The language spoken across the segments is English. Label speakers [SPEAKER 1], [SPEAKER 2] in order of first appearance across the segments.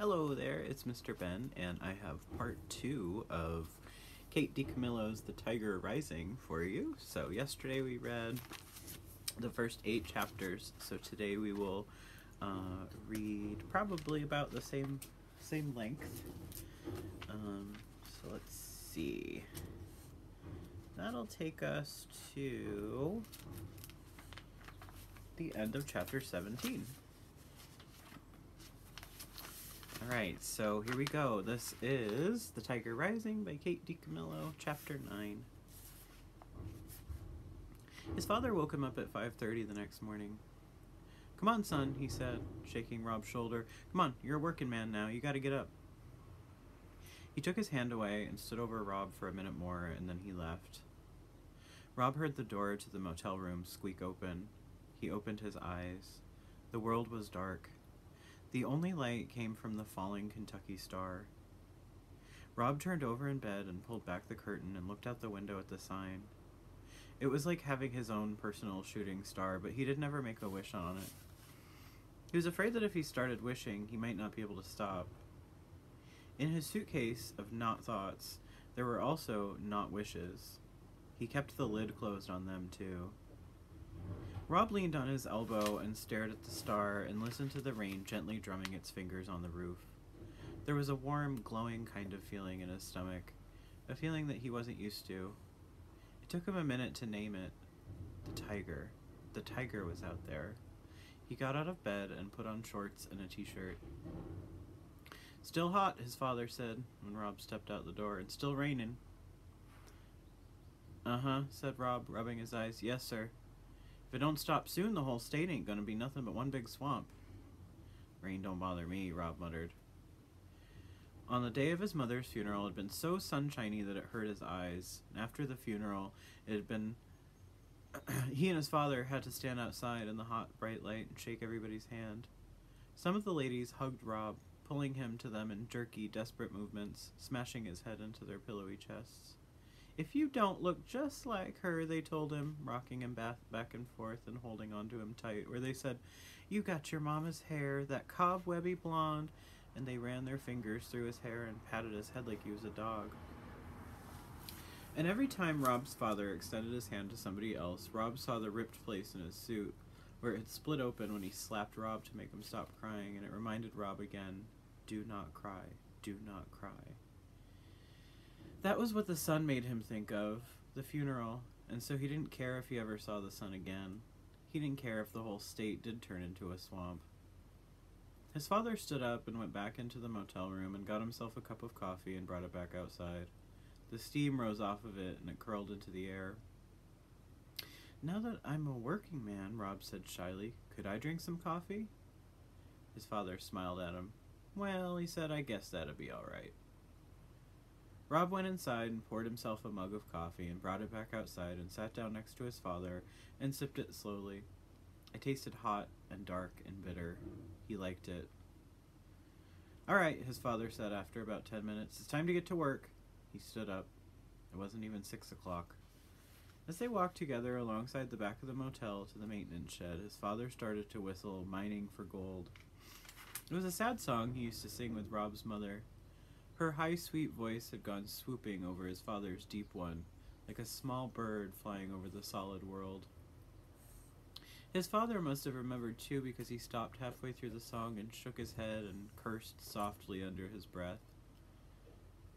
[SPEAKER 1] Hello there, it's Mr. Ben, and I have part 2 of Kate DiCamillo's The Tiger Rising for you. So yesterday we read the first 8 chapters, so today we will read probably about the same length. So let's see. That'll take us to the end of chapter 17. Alright, so here we go. This is The Tiger Rising by Kate DiCamillo, chapter 9. His father woke him up at 5:30 the next morning. "Come on, son," he said, shaking Rob's shoulder. "Come on, you're a working man now. You gotta get up." He took his hand away and stood over Rob for a minute more, and then he left. Rob heard the door to the motel room squeak open. He opened his eyes. The world was dark. The only light came from the falling Kentucky star. Rob turned over in bed and pulled back the curtain and looked out the window at the sign. It was like having his own personal shooting star, but he did never make a wish on it. He was afraid that if he started wishing, he might not be able to stop. In his suitcase of not thoughts, there were also not wishes. He kept the lid closed on them, too. Rob leaned on his elbow and stared at the star and listened to the rain gently drumming its fingers on the roof. There was a warm, glowing kind of feeling in his stomach, a feeling that he wasn't used to. It took him a minute to name it. The tiger. The tiger was out there. He got out of bed and put on shorts and a t-shirt. "Still hot," his father said when Rob stepped out the door. "It's still raining." "Uh-huh," said Rob, rubbing his eyes. "Yes, sir. If it don't stop soon, the whole state ain't gonna be nothing but one big swamp." "Rain don't bother me," Rob muttered. On the day of his mother's funeral, it had been so sunshiny that it hurt his eyes. And after the funeral, it had been... he and his father had to stand outside in the hot, bright light and shake everybody's hand. Some of the ladies hugged Rob, pulling him to them in jerky, desperate movements, smashing his head into their pillowy chests. "If you don't look just like her," they told him, rocking him back and forth and holding onto him tight, where they said, "You got your mama's hair, that cobwebby blonde," and they ran their fingers through his hair and patted his head like he was a dog. And every time Rob's father extended his hand to somebody else, Rob saw the ripped place in his suit, where it had split open when he slapped Rob to make him stop crying, and it reminded Rob again, "Do not cry, do not cry." That was what the sun made him think of, the funeral, and so he didn't care if he ever saw the sun again. He didn't care if the whole state did turn into a swamp. His father stood up and went back into the motel room and got himself a cup of coffee and brought it back outside. The steam rose off of it and it curled into the air. "Now that I'm a working man," Rob said shyly, "could I drink some coffee?" His father smiled at him. "Well," he said, "I guess that'd be all right." Rob went inside and poured himself a mug of coffee and brought it back outside and sat down next to his father and sipped it slowly. It tasted hot and dark and bitter. He liked it. "All right," his father said after about 10 minutes. "It's time to get to work." He stood up. It wasn't even 6 o'clock. As they walked together alongside the back of the motel to the maintenance shed, his father started to whistle "Mining for Gold." It was a sad song he used to sing with Rob's mother. Her high, sweet voice had gone swooping over his father's deep one, like a small bird flying over the solid world. His father must have remembered too, because he stopped halfway through the song and shook his head and cursed softly under his breath.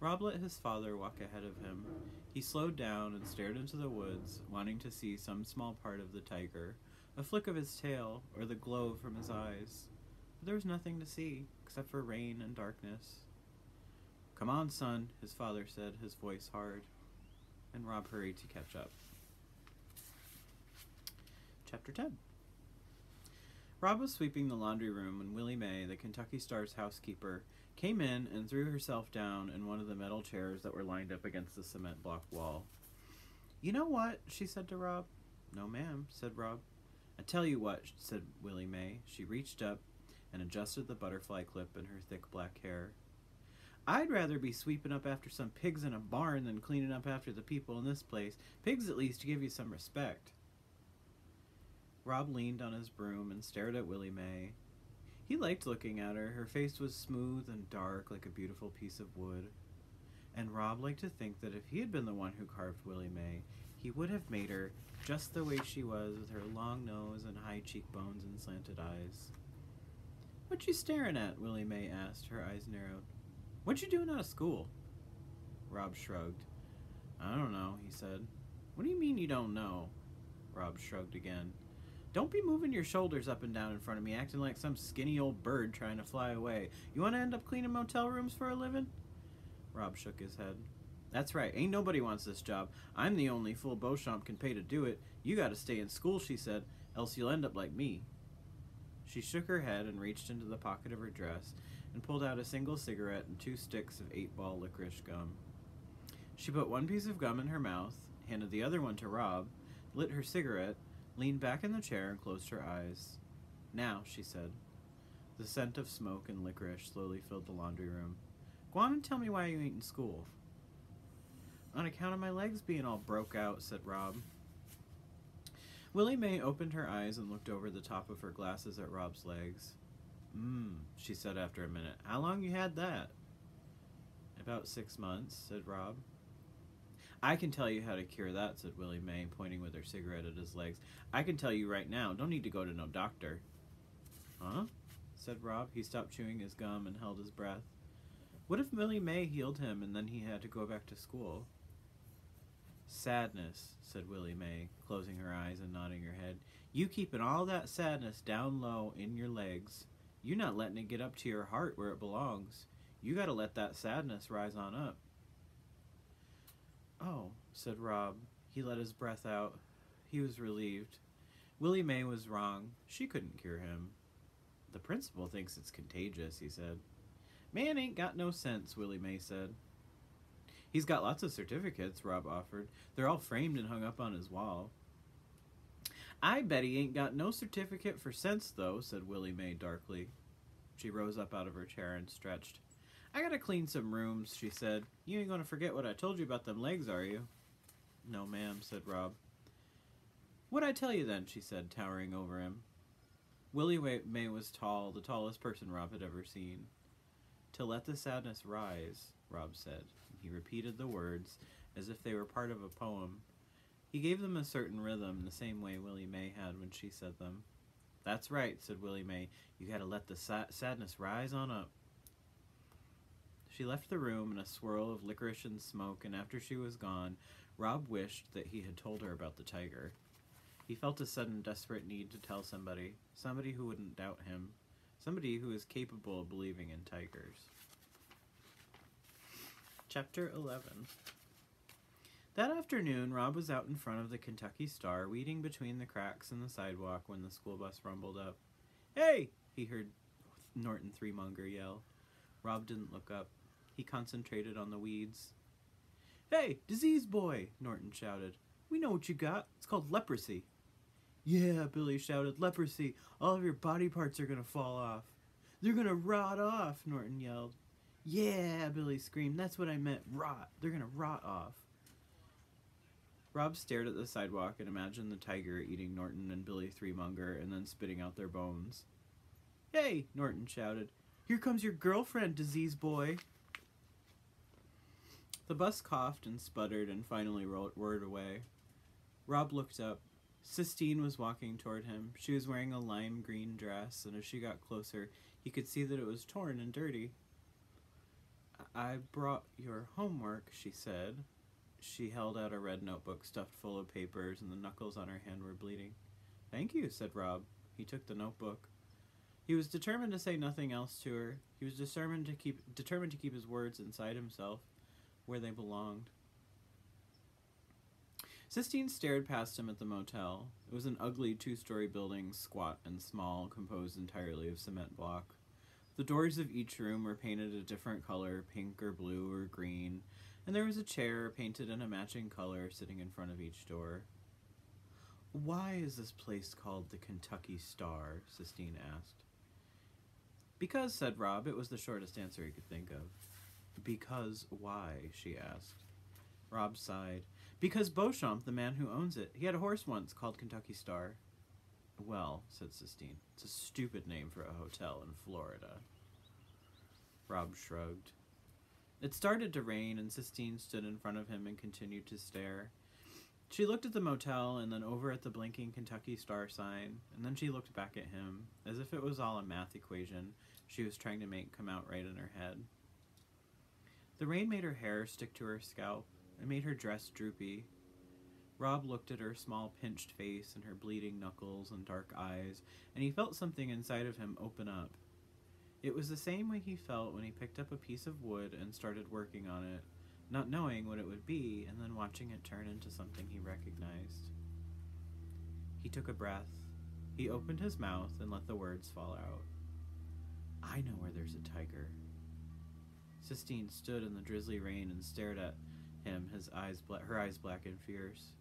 [SPEAKER 1] Rob let his father walk ahead of him. He slowed down and stared into the woods, wanting to see some small part of the tiger, a flick of his tail, or the glow from his eyes. But there was nothing to see, except for rain and darkness. "Come on, son," his father said, his voice hard, and Rob hurried to catch up. Chapter 10. Rob was sweeping the laundry room when Willie Mae, the Kentucky Star's housekeeper, came in and threw herself down in one of the metal chairs that were lined up against the cement block wall. "You know what?" she said to Rob. "No, ma'am," said Rob. "I tell you what," said Willie Mae. She reached up and adjusted the butterfly clip in her thick black hair. "I'd rather be sweeping up after some pigs in a barn than cleaning up after the people in this place. Pigs at least give you some respect." Rob leaned on his broom and stared at Willie Mae. He liked looking at her. Her face was smooth and dark like a beautiful piece of wood. And Rob liked to think that if he had been the one who carved Willie Mae, he would have made her just the way she was, with her long nose and high cheekbones and slanted eyes. "What you staring at?" Willie Mae asked, her eyes narrowed. "What you doing out of school?" Rob shrugged. "I don't know," he said. "What do you mean you don't know?" Rob shrugged again. "Don't be moving your shoulders up and down in front of me, acting like some skinny old bird trying to fly away. You want to end up cleaning motel rooms for a living?" Rob shook his head. "That's right, ain't nobody wants this job. I'm the only fool Beauchamp can pay to do it. You gotta stay in school," she said, "else you'll end up like me." She shook her head and reached into the pocket of her dress and pulled out a single cigarette and 2 sticks of 8-ball licorice gum. She put one piece of gum in her mouth, handed the other one to Rob, lit her cigarette, leaned back in the chair, and closed her eyes. "Now," she said. The scent of smoke and licorice slowly filled the laundry room. "Go on and tell me why you ain't in school." "On account of my legs being all broke out," said Rob. Willie Mae opened her eyes and looked over the top of her glasses at Rob's legs. She said after a minute. "How long you had that?" "About 6 months," said Rob. "I can tell you how to cure that," said Willie Mae, pointing with her cigarette at his legs. "I can tell you right now. Don't need to go to no doctor." "Huh?" said Rob. He stopped chewing his gum and held his breath. What if Willie Mae healed him and then he had to go back to school? "Sadness," said Willie Mae, closing her eyes and nodding her head. "You keeping all that sadness down low in your legs. You're not letting it get up to your heart where it belongs. You gotta let that sadness rise on up." "Oh," said Rob. He let his breath out. He was relieved. Willie Mae was wrong. She couldn't cure him. "The principal thinks it's contagious," he said. "Man ain't got no sense," Willie Mae said. "He's got lots of certificates," Rob offered. "They're all framed and hung up on his wall." "I bet he ain't got no certificate for sense, though," said Willie Mae darkly. She rose up out of her chair and stretched. "I gotta clean some rooms," she said. "You ain't gonna forget what I told you about them legs, are you?" "No, ma'am," said Rob. "What'd I tell you then?" she said, towering over him. Willie Mae was tall, the tallest person Rob had ever seen. "To let the sadness rise," Rob said. He repeated the words as if they were part of a poem. He gave them a certain rhythm, the same way Willie Mae had when she said them. "That's right," said Willie Mae. "You gotta let the sadness rise on up." She left the room in a swirl of licorice and smoke, and after she was gone, Rob wished that he had told her about the tiger. He felt a sudden desperate need to tell somebody who wouldn't doubt him, somebody who was capable of believing in tigers. Chapter 11. That afternoon, Rob was out in front of the Kentucky Star, weeding between the cracks in the sidewalk when the school bus rumbled up. "Hey!" he heard Norton Threemonger yell. Rob didn't look up. He concentrated on the weeds. "Hey, disease boy!" Norton shouted. "We know what you got. It's called leprosy." "Yeah," Billy shouted. "Leprosy. All of your body parts are going to fall off." "They're going to rot off," Norton yelled. "Yeah," Billy screamed. "That's what I meant. Rot. They're going to rot off." Rob stared at the sidewalk and imagined the tiger eating Norton and Billy Threemonger and then spitting out their bones. "Hey!" Norton shouted. "Here comes your girlfriend, disease boy." The bus coughed and sputtered and finally roared away. Rob looked up. Sistine was walking toward him. She was wearing a lime green dress, and as she got closer, he could see that it was torn and dirty. "I brought your homework," she said. She held out a red notebook stuffed full of papers, and the knuckles on her hand were bleeding. "Thank you," said Rob. He took the notebook. He was determined to say nothing else to her. He was determined to keep his words inside himself, where they belonged. Sistine stared past him at the motel. It was an ugly 2-story building, squat and small, composed entirely of cement block. The doors of each room were painted a different color, pink or blue or green, and there was a chair painted in a matching color sitting in front of each door. "Why is this place called the Kentucky Star?" Sistine asked. "Because," said Rob. It was the shortest answer he could think of. "Because why?" she asked. Rob sighed. "Because Beauchamp, the man who owns it, he had a horse once called Kentucky Star." Well, said Sistine, it's a stupid name for a hotel in Florida. Rob shrugged. It started to rain, and Sistine stood in front of him and continued to stare. She looked at the motel, and then over at the blinking Kentucky Star sign, and then she looked back at him, as if it was all a math equation she was trying to make come out right in her head. The rain made her hair stick to her scalp, and made her dress droopy. Rob looked at her small pinched face and her bleeding knuckles and dark eyes, and he felt something inside of him open up. It was the same way he felt when he picked up a piece of wood and started working on it, not knowing what it would be, and then watching it turn into something he recognized. He took a breath. He opened his mouth and let the words fall out. I know where there's a tiger. Sistine stood in the drizzly rain and stared at him, her eyes black and fierce.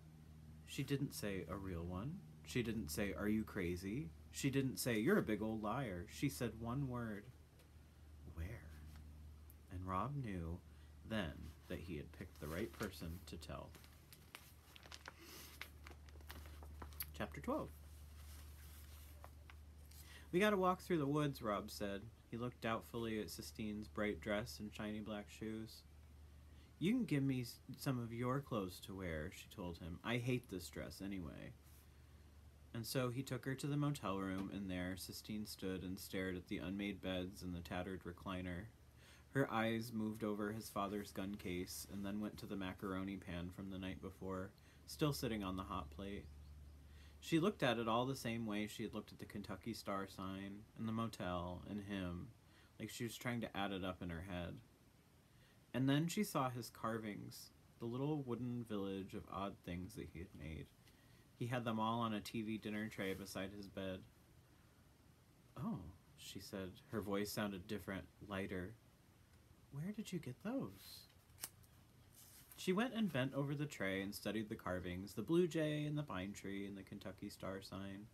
[SPEAKER 1] She didn't say, a real one. She didn't say, are you crazy? She didn't say, you're a big old liar. She said one word. Where? And Rob knew then that he had picked the right person to tell. Chapter 12. We gotta walk through the woods, Rob said. He looked doubtfully at Sistine's bright dress and shiny black shoes. You can give me some of your clothes to wear, she told him. I hate this dress anyway. And so he took her to the motel room, and there Sistine stood and stared at the unmade beds and the tattered recliner. Her eyes moved over his father's gun case and then went to the macaroni pan from the night before, still sitting on the hot plate. She looked at it all the same way she had looked at the Kentucky Star sign, and the motel, and him, like she was trying to add it up in her head. And then she saw his carvings, the little wooden village of odd things that he had made. He had them all on a TV dinner tray beside his bed. Oh, she said. Her voice sounded different, lighter. Where did you get those? She went and bent over the tray and studied the carvings, the blue jay and the pine tree and the Kentucky Star sign,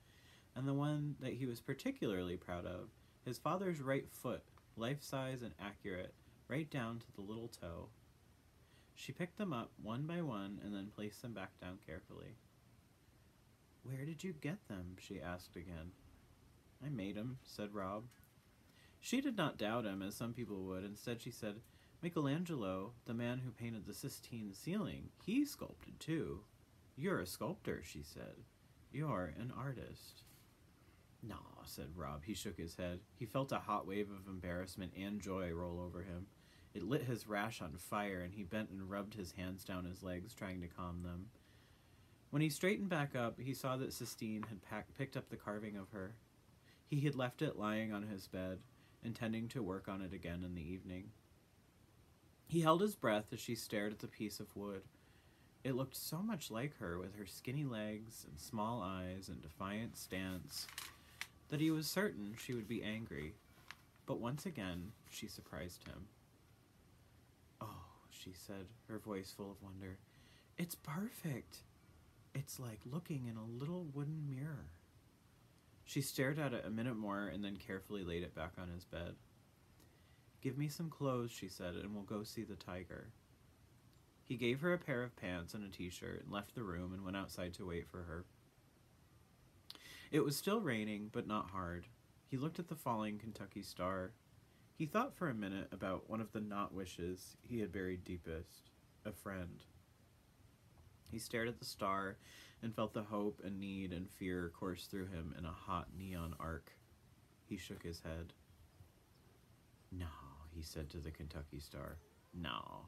[SPEAKER 1] and the one that he was particularly proud of, his father's right foot, life-size and accurate, right down to the little toe. She picked them up one by one and then placed them back down carefully. Where did you get them? She asked again. I made 'em, said Rob. She did not doubt him, as some people would. Instead, she said, Michelangelo, the man who painted the Sistine ceiling, he sculpted too. You're a sculptor, she said. You're an artist. No, said Rob. He shook his head. He felt a hot wave of embarrassment and joy roll over him. It lit his rash on fire, and he bent and rubbed his hands down his legs, trying to calm them. When he straightened back up, he saw that Sistine had picked up the carving of her. He had left it lying on his bed, intending to work on it again in the evening. He held his breath as she stared at the piece of wood. It looked so much like her, with her skinny legs and small eyes and defiant stance, that he was certain she would be angry. But once again, she surprised him. Oh, she said, her voice full of wonder. It's perfect. It's like looking in a little wooden mirror. She stared at it a minute more and then carefully laid it back on his bed. Give me some clothes, she said, and we'll go see the tiger. He gave her a pair of pants and a t-shirt and left the room and went outside to wait for her. It was still raining, but not hard. He looked at the falling Kentucky Star. He thought for a minute about one of the not wishes he had buried deepest, a friend. He stared at the star and felt the hope and need and fear course through him in a hot neon arc. He shook his head. No, he said to the Kentucky Star. No.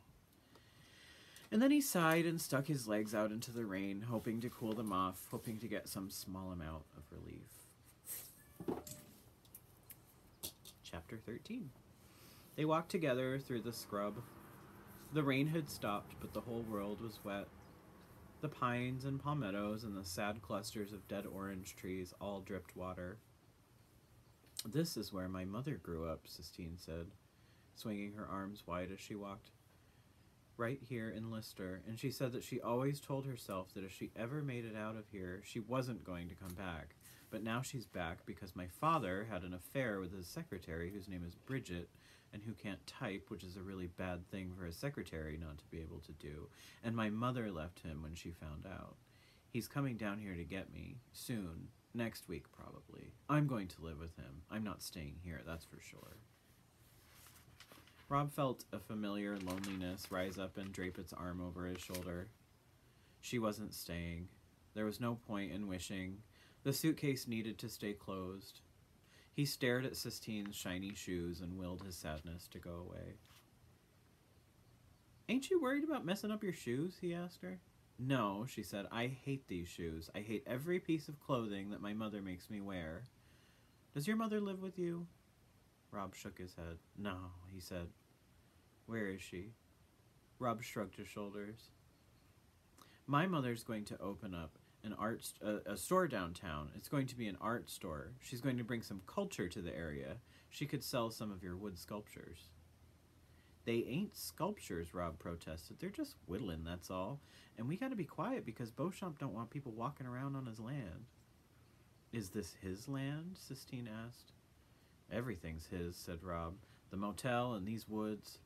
[SPEAKER 1] And then he sighed and stuck his legs out into the rain, hoping to cool them off, hoping to get some small amount of relief. Chapter 13. They walked together through the scrub. The rain had stopped, but the whole world was wet. The pines and palmettos and the sad clusters of dead orange trees all dripped water. This is where my mother grew up, Sistine said, swinging her arms wide as she walked. Right here in Lister, and she said that she always told herself that if she ever made it out of here, she wasn't going to come back. But now she's back because my father had an affair with his secretary, whose name is Bridget, and who can't type, which is a really bad thing for a secretary not to be able to do. And my mother left him when she found out. He's coming down here to get me, soon. Next week, probably. I'm going to live with him. I'm not staying here, that's for sure. Rob felt a familiar loneliness rise up and drape its arm over his shoulder. She wasn't staying. There was no point in wishing. The suitcase needed to stay closed. He stared at Sistine's shiny shoes and willed his sadness to go away. Ain't you worried about messing up your shoes? He asked her. No, she said. I hate these shoes. I hate every piece of clothing that my mother makes me wear. Does your mother live with you? Rob shook his head. No, he said. Where is she? Rob shrugged his shoulders. My mother's going to open up a store downtown. It's going to be an art store. She's going to bring some culture to the area. She could sell some of your wood sculptures. They ain't sculptures, Rob protested. They're just whittling, that's all. And we gotta be quiet because Beauchamp don't want people walking around on his land. Is this his land? Sistine asked. Everything's his, said Rob. The motel and these woods.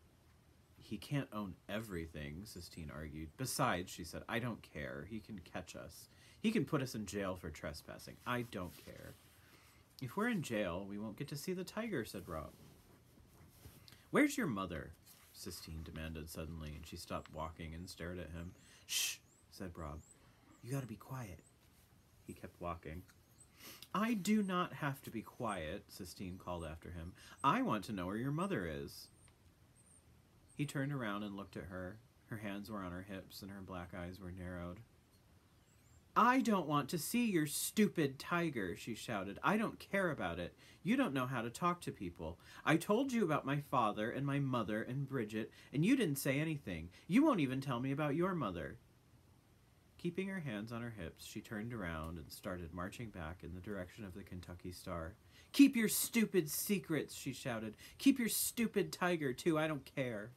[SPEAKER 1] He can't own everything, Sistine argued. Besides, she said, I don't care. He can catch us. He can put us in jail for trespassing. I don't care. If we're in jail, we won't get to see the tiger, said Rob. Where's your mother? Sistine demanded suddenly, and she stopped walking and stared at him. Shh, said Rob. You gotta be quiet. He kept walking. I do not have to be quiet, Sistine called after him. I want to know where your mother is. He turned around and looked at her. Her hands were on her hips, and her black eyes were narrowed. I don't want to see your stupid tiger, she shouted. I don't care about it. You don't know how to talk to people. I told you about my father and my mother and Bridget, and you didn't say anything. You won't even tell me about your mother. Keeping her hands on her hips, she turned around and started marching back in the direction of the Kentucky Star. Keep your stupid secrets, she shouted. Keep your stupid tiger, too. I don't care.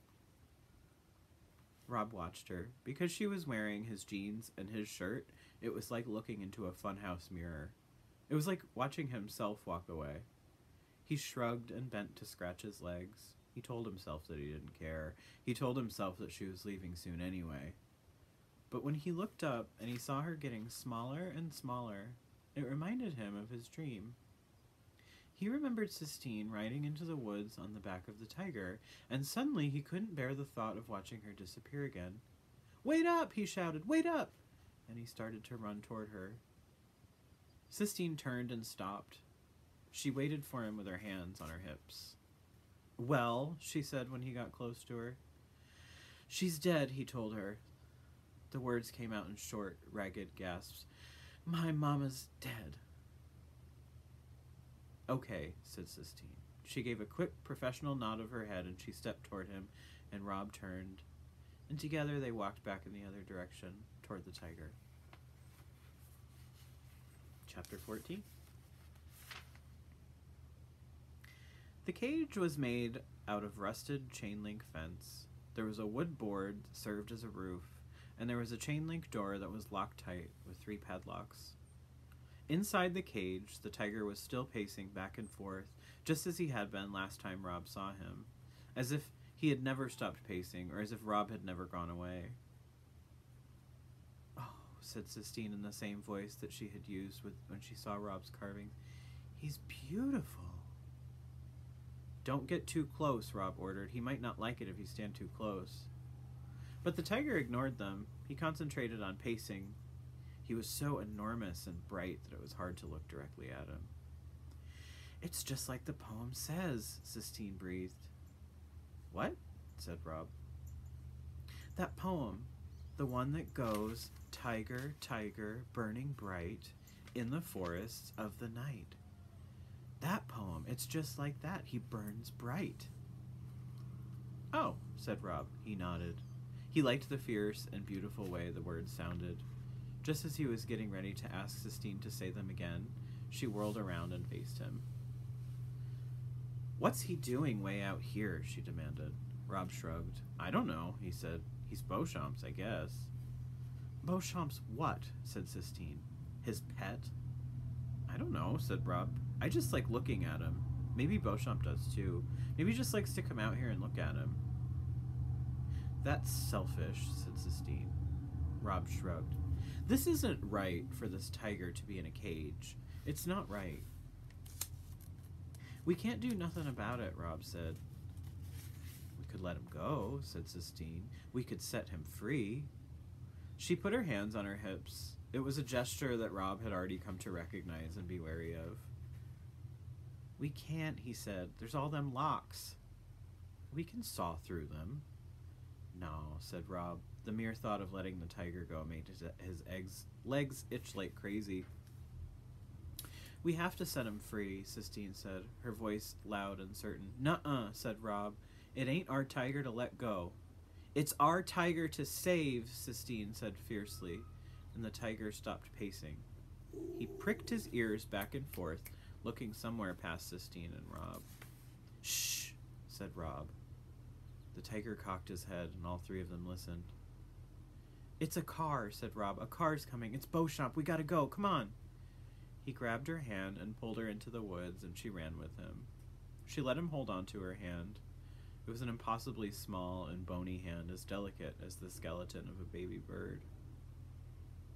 [SPEAKER 1] Rob watched her. Because she was wearing his jeans and his shirt, it was like looking into a funhouse mirror. It was like watching himself walk away. He shrugged and bent to scratch his legs. He told himself that he didn't care. He told himself that she was leaving soon anyway. But when he looked up and he saw her getting smaller and smaller, it reminded him of his dream. He remembered Sistine riding into the woods on the back of the tiger, and suddenly he couldn't bear the thought of watching her disappear again. Wait up, he shouted, wait up! And he started to run toward her. Sistine turned and stopped. She waited for him with her hands on her hips. Well, she said when he got close to her. She's dead, he told her. The words came out in short, ragged gasps. My mama's dead. Okay, said Sistine. She gave a quick, professional nod of her head, and she stepped toward him, and Rob turned. And together they walked back in the other direction, toward the tiger. Chapter 14. The cage was made out of rusted chain-link fence. There was a wood board that served as a roof, and there was a chain-link door that was locked tight with 3 padlocks. Inside the cage, the tiger was still pacing back and forth, just as he had been last time Rob saw him, as if he had never stopped pacing, or as if Rob had never gone away. Oh, said Sistine in the same voice that she had used when she saw Rob's carving. He's beautiful. Don't get too close, Rob ordered. He might not like it if you stand too close. But the tiger ignored them. He concentrated on pacing. He was so enormous and bright that it was hard to look directly at him. It's just like the poem says, Sistine breathed. What? Said Rob. That poem, the one that goes, tiger, tiger, burning bright, in the forests of the night. That poem, it's just like that. He burns bright. Oh, said Rob. He nodded. He liked the fierce and beautiful way the words sounded. Just as he was getting ready to ask Sistine to say them again, she whirled around and faced him. What's he doing way out here? She demanded. Rob shrugged. I don't know, he said. He's Beauchamp's, I guess. Beauchamp's what? Said Sistine. His pet? I don't know, said Rob. I just like looking at him. Maybe Beauchamp does too. Maybe he just likes to come out here and look at him. That's selfish, said Sistine. Rob shrugged. This isn't right for this tiger to be in a cage. It's not right. We can't do nothing about it, Rob said. We could let him go, said Sistine. We could set him free. She put her hands on her hips. It was a gesture that Rob had already come to recognize and be wary of. We can't, he said. There's all them locks. We can saw through them. No, said Rob. The mere thought of letting the tiger go made his legs itch like crazy. We have to set him free, Sistine said, her voice loud and certain. Nuh-uh, said Rob. It ain't our tiger to let go. It's our tiger to save, Sistine said fiercely, and the tiger stopped pacing. He pricked his ears back and forth, looking somewhere past Sistine and Rob. Shh, said Rob. The tiger cocked his head, and all three of them listened. It's a car, said Rob. A car's coming. It's Beauchamp. We gotta go. Come on. He grabbed her hand and pulled her into the woods, and she ran with him. She let him hold on to her hand. It was an impossibly small and bony hand, as delicate as the skeleton of a baby bird.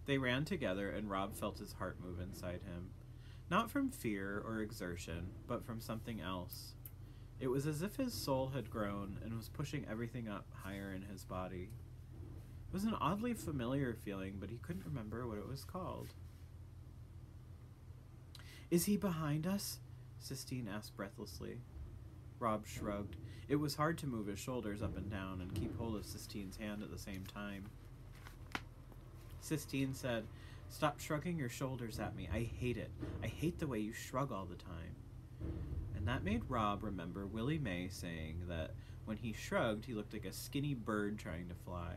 [SPEAKER 1] They ran together, and Rob felt his heart move inside him. Not from fear or exertion, but from something else. It was as if his soul had grown and was pushing everything up higher in his body. It was an oddly familiar feeling, but he couldn't remember what it was called. Is he behind us? Sistine asked breathlessly. Rob shrugged. It was hard to move his shoulders up and down and keep hold of Sistine's hand at the same time. Sistine said, Stop shrugging your shoulders at me. I hate it. I hate the way you shrug all the time. And that made Rob remember Willie Mae saying that when he shrugged, he looked like a skinny bird trying to fly.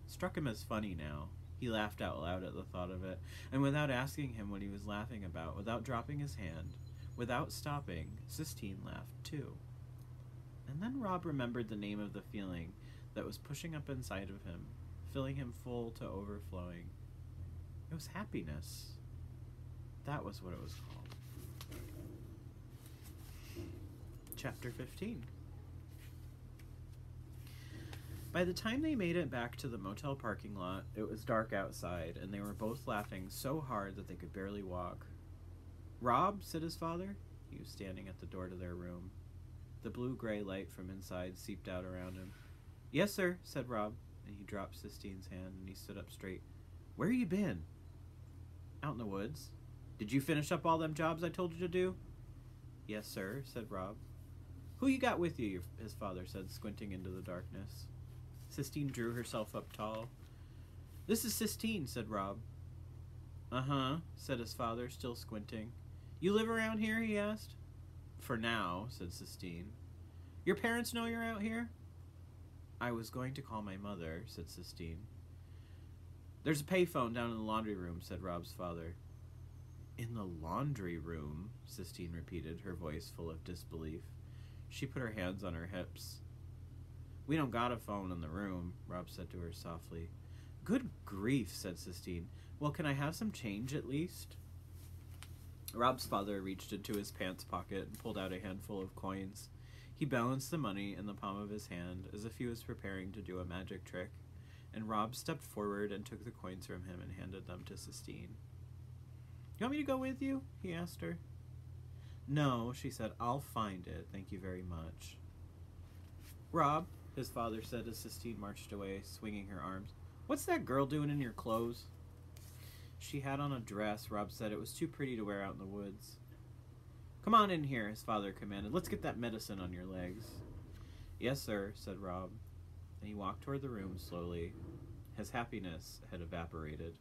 [SPEAKER 1] It struck him as funny now. He laughed out loud at the thought of it, and without asking him what he was laughing about, without dropping his hand, without stopping, Sistine laughed too. And then Rob remembered the name of the feeling that was pushing up inside of him, filling him full to overflowing. It was happiness. That was what it was called. Chapter 15. By the time they made it back to the motel parking lot, it was dark outside, and they were both laughing so hard that they could barely walk. Rob, said his father. He was standing at the door to their room. The blue-gray light from inside seeped out around him. Yes, sir, said Rob, and he dropped Sistine's hand, and he stood up straight. Where you been? Out in the woods. Did you finish up all them jobs I told you to do? Yes, sir, said Rob. Who you got with you? His father said, squinting into the darkness. Sistine drew herself up tall. This is Sistine, said Rob. Uh-huh, said his father, still squinting. You live around here, he asked. For now, said Sistine. Your parents know you're out here? I was going to call my mother, said Sistine. There's a payphone down in the laundry room, said Rob's father. In the laundry room, Sistine repeated, her voice full of disbelief. She put her hands on her hips. We don't got a phone in the room, Rob said to her softly. Good grief, said Sistine. Well, can I have some change at least? Rob's father reached into his pants pocket and pulled out a handful of coins. He balanced the money in the palm of his hand as if he was preparing to do a magic trick, and Rob stepped forward and took the coins from him and handed them to Sistine. You want me to go with you? He asked her. No, she said. I'll find it. Thank you very much. Rob, his father said as Sistine marched away, swinging her arms. What's that girl doing in your clothes? She had on a dress. Rob said it was too pretty to wear out in the woods. Come on in here, his father commanded. Let's get that medicine on your legs. Yes, sir, said Rob, and he walked toward the room slowly. His happiness had evaporated.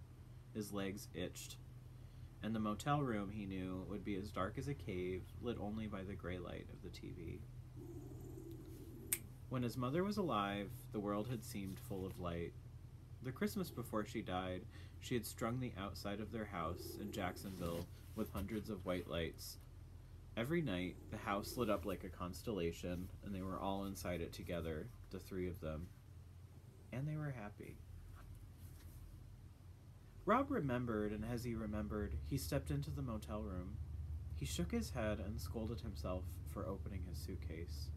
[SPEAKER 1] His legs itched. And the motel room, he knew, would be as dark as a cave, lit only by the gray light of the TV. When his mother was alive, the world had seemed full of light. The Christmas before she died, she had strung the outside of their house in Jacksonville with hundreds of white lights. Every night, the house lit up like a constellation, and they were all inside it together, the three of them. And they were happy. Rob remembered, and as he remembered, he stepped into the motel room. He shook his head and scolded himself for opening his suitcase.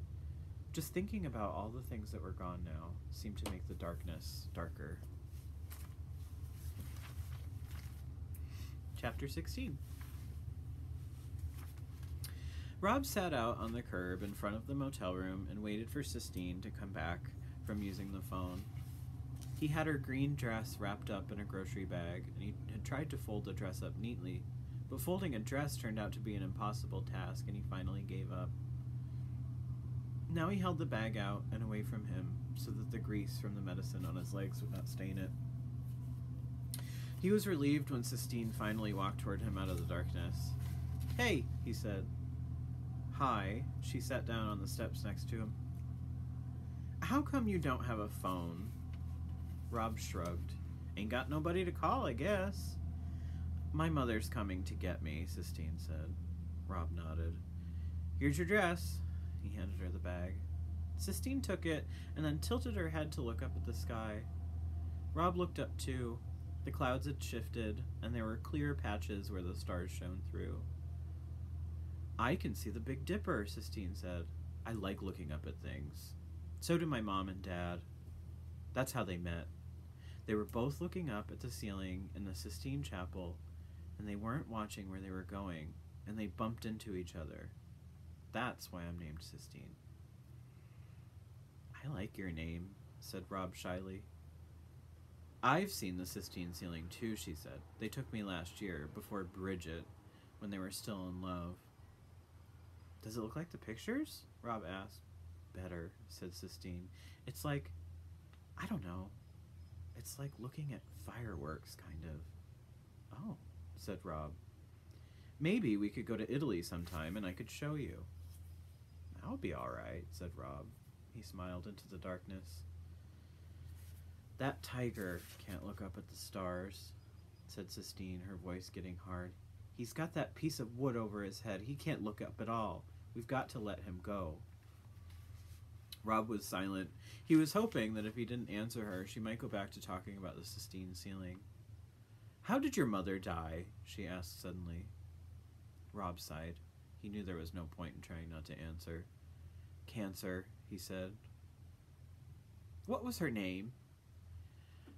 [SPEAKER 1] Just thinking about all the things that were gone now seemed to make the darkness darker. Chapter 16. Rob sat out on the curb in front of the motel room and waited for Sistine to come back from using the phone. He had her green dress wrapped up in a grocery bag, and he had tried to fold the dress up neatly, but folding a dress turned out to be an impossible task, and he finally gave up. Now he held the bag out and away from him so that the grease from the medicine on his legs would not stain it. He was relieved when Sistine finally walked toward him out of the darkness. "Hey," he said. "Hi." She sat down on the steps next to him. "How come you don't have a phone?" Rob shrugged. "Ain't got nobody to call, I guess." "My mother's coming to get me," Sistine said. Rob nodded. "Here's your dress." He handed her the bag. Sistine took it and then tilted her head to look up at the sky. Rob looked up too. The clouds had shifted, and there were clear patches where the stars shone through. "I can see the Big Dipper," Sistine said. "I like looking up at things. So do my mom and dad." That's how they met. They were both looking up at the ceiling in the Sistine Chapel, and they weren't watching where they were going, and they bumped into each other. That's why I'm named Sistine. "I like your name," said Rob shyly. "I've seen the Sistine ceiling too," she said. "They took me last year, before Bridget, when they were still in love." "Does it look like the pictures?" Rob asked. "Better," said Sistine. "It's like, I don't know. It's like looking at fireworks, kind of." "Oh," said Rob. "Maybe we could go to Italy sometime and I could show you." "That would be all right," said Rob. He smiled into the darkness. "That tiger can't look up at the stars," said Sistine, her voice getting hard. "He's got that piece of wood over his head. He can't look up at all. We've got to let him go." Rob was silent. He was hoping that if he didn't answer her, she might go back to talking about the Sistine ceiling. "How did your mother die?" she asked suddenly. Rob sighed. He knew there was no point in trying not to answer. "Cancer," he said. "What was her name?"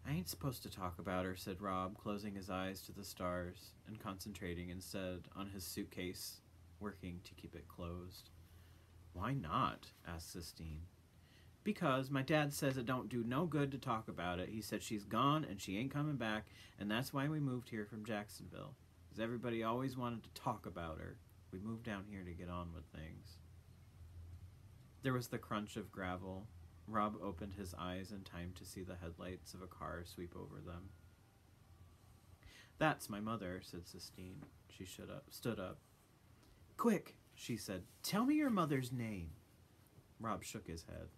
[SPEAKER 1] "I ain't supposed to talk about her," said Rob, closing his eyes to the stars and concentrating instead on his suitcase, working to keep it closed. "Why not?" asked Sistine. "Because my dad says it don't do no good to talk about it. He said she's gone and she ain't coming back, and that's why we moved here from Jacksonville. Because everybody always wanted to talk about her. We moved down here to get on with things." There was the crunch of gravel. Rob opened his eyes in time to see the headlights of a car sweep over them. "That's my mother," said Sistine. She stood up. "Quick," she said. "Tell me your mother's name." Rob shook his head.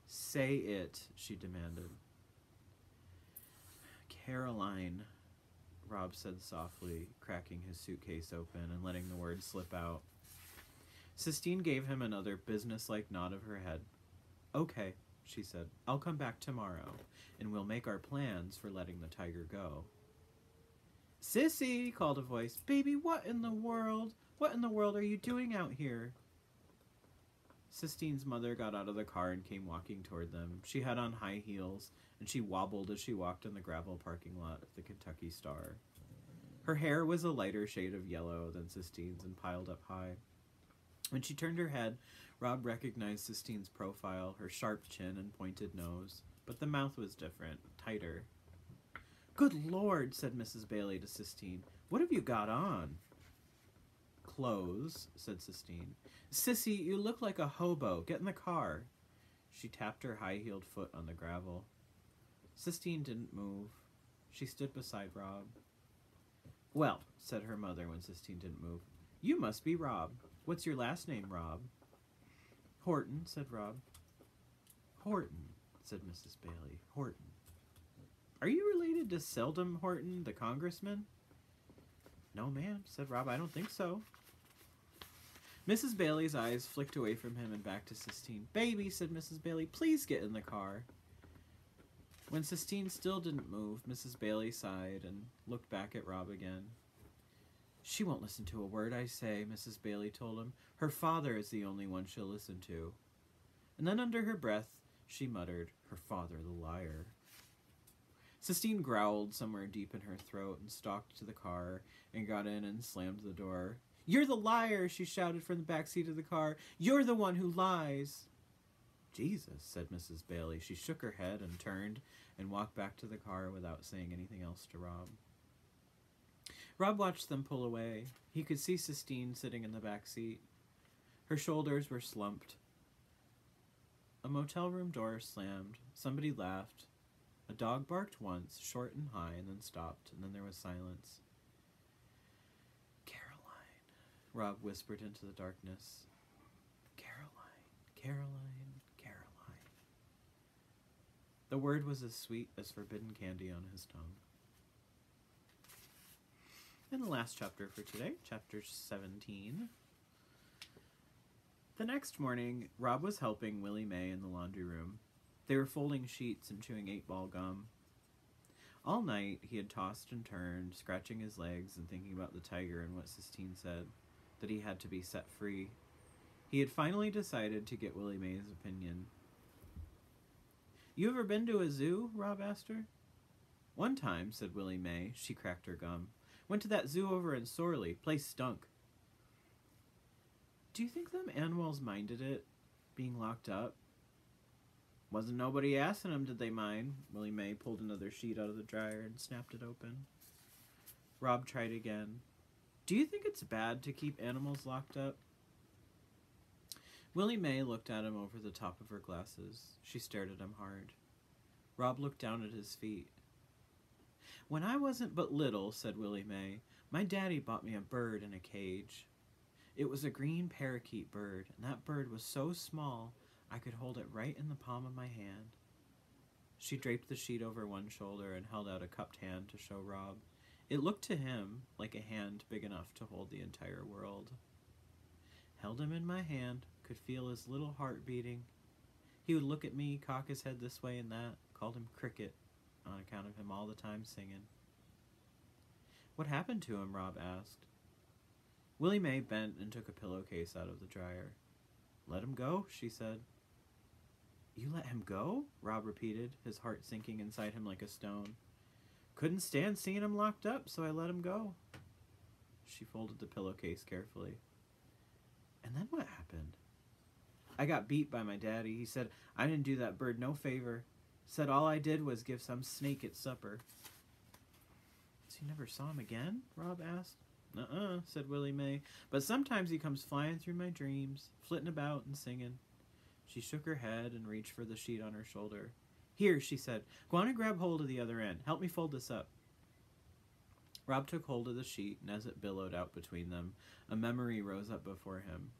[SPEAKER 1] "Say it," she demanded. "Caroline," Rob said softly, cracking his suitcase open and letting the words slip out. Sistine gave him another businesslike nod of her head. "Okay," she said. "I'll come back tomorrow, and we'll make our plans for letting the tiger go." "Sissy," called a voice. "Baby, what in the world? What in the world are you doing out here?" Sistine's mother got out of the car and came walking toward them. She had on high heels, and she wobbled as she walked in the gravel parking lot of the Kentucky Star. Her hair was a lighter shade of yellow than Sistine's and piled up high. When she turned her head, Rob recognized Sistine's profile, her sharp chin and pointed nose, but the mouth was different, tighter. "Good Lord," said Mrs. Bailey to Sistine. "What have you got on?" "Clothes," said Sistine. "Sissy, you look like a hobo. Get in the car." She tapped her high-heeled foot on the gravel. Sistine didn't move. She stood beside Rob. "Well," said her mother when Sistine didn't move, "you must be Rob. What's your last name, Rob?" "Horton," said Rob. "Horton," said Mrs. Bailey. "Horton. Are you related to Seldom Horton, the congressman?" "No, ma'am," said Rob. "I don't think so." Mrs. Bailey's eyes flicked away from him and back to Sistine. "Baby," said Mrs. Bailey, "please get in the car." When Sistine still didn't move, Mrs. Bailey sighed and looked back at Rob again. "She won't listen to a word I say," Mrs. Bailey told him. "Her father is the only one she'll listen to." And then under her breath, she muttered, "Her father, the liar." Sistine growled somewhere deep in her throat and stalked to the car and got in and slammed the door. "You're the liar," she shouted from the back seat of the car. "You're the one who lies." "Jesus," said Mrs. Bailey. She shook her head and turned and walked back to the car without saying anything else to Rob. Rob watched them pull away. He could see Sistine sitting in the back seat. Her shoulders were slumped. A motel room door slammed. Somebody laughed. A dog barked once, short and high, and then stopped, and then there was silence. "Caroline," Rob whispered into the darkness. "Caroline, Caroline, Caroline." The word was as sweet as forbidden candy on his tongue. And the last chapter for today, chapter 17. The next morning, Rob was helping Willie Mae in the laundry room. They were folding sheets and chewing 8-ball gum. All night, he had tossed and turned, scratching his legs and thinking about the tiger and what Sistine said, that he had to be set free. He had finally decided to get Willie Mae's opinion. "You ever been to a zoo?" Rob asked her. "One time," said Willie Mae. She cracked her gum. "Went to that zoo over in Sorley. Place stunk." "Do you think them animals minded it, being locked up?" "Wasn't nobody asking them, did they mind?" Willie Mae pulled another sheet out of the dryer and snapped it open. Rob tried again. "Do you think it's bad to keep animals locked up?" Willie Mae looked at him over the top of her glasses. She stared at him hard. Rob looked down at his feet. "When I wasn't but little," said Willie Mae, "my daddy bought me a bird in a cage. It was a green parakeet bird, and that bird was so small I could hold it right in the palm of my hand." She draped the sheet over one shoulder and held out a cupped hand to show Rob. It looked to him like a hand big enough to hold the entire world. Held him in my hand, could feel his little heart beating. He would look at me, cock his head this way and that, called him Cricket, on account of him all the time singing. "What happened to him?" Rob asked. Willie Mae bent and took a pillowcase out of the dryer. "Let him go," she said. "You let him go?" Rob repeated, his heart sinking inside him like a stone. "Couldn't stand seeing him locked up, so I let him go." She folded the pillowcase carefully. "And then what happened?" "I got beat by my daddy. He said I didn't do that bird no favor. Said all I did was give some snake its supper." "So you never saw him again?" Rob asked. "Uh-uh," said Willie Mae, "but sometimes he comes flying through my dreams, flitting about and singing." She shook her head and reached for the sheet on her shoulder. "Here," she said, "go on and grab hold of the other end. Help me fold this up." Rob took hold of the sheet, and as it billowed out between them, a memory rose up before him.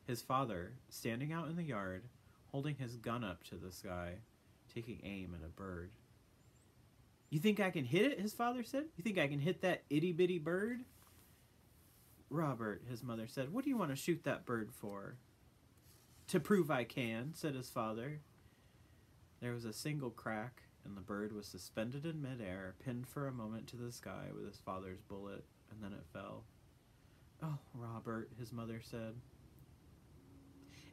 [SPEAKER 1] His father, standing out in the yard, holding his gun up to the sky, taking aim at a bird. "You think I can hit it?" his father said. "You think I can hit that itty-bitty bird?" "Robert," his mother said, "what do you want to shoot that bird for?" "To prove I can," said his father. There was a single crack, and the bird was suspended in midair, pinned for a moment to the sky with his father's bullet, and then it fell. "Oh, Robert," his mother said.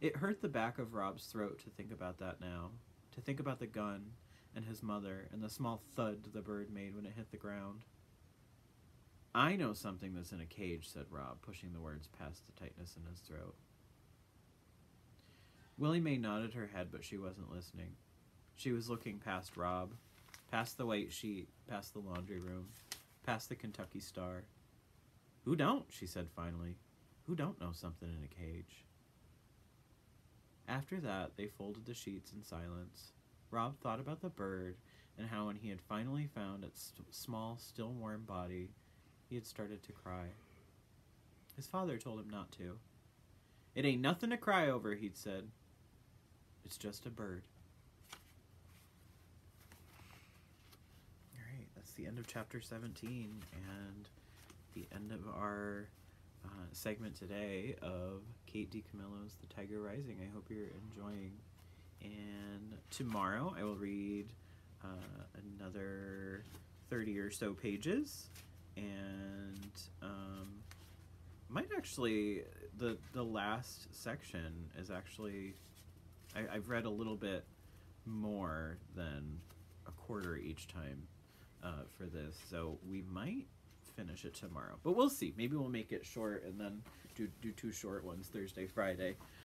[SPEAKER 1] It hurt the back of Rob's throat to think about that now, to think about the gun, and his mother, and the small thud the bird made when it hit the ground. "I know something that's in a cage," said Rob, pushing the words past the tightness in his throat. Willie Mae nodded her head, but she wasn't listening. She was looking past Rob, past the white sheet, past the laundry room, past the Kentucky Star. "Who don't?" she said finally. "Who don't know something in a cage?" After that, they folded the sheets in silence. Rob thought about the bird and how when he had finally found its small, still warm body, he had started to cry. His father told him not to. "It ain't nothing to cry over," he'd said. "It's just a bird." Alright, that's the end of chapter 17 and the end of our segment today of Kate DiCamillo's The Tiger Rising. I hope you're enjoying. And tomorrow I will read another 30 or so pages, and might actually, the last section is actually, I've read a little bit more than a quarter each time for this, so we might finish it tomorrow. But we'll see. Maybe we'll make it short and then do 2 short ones Thursday, Friday.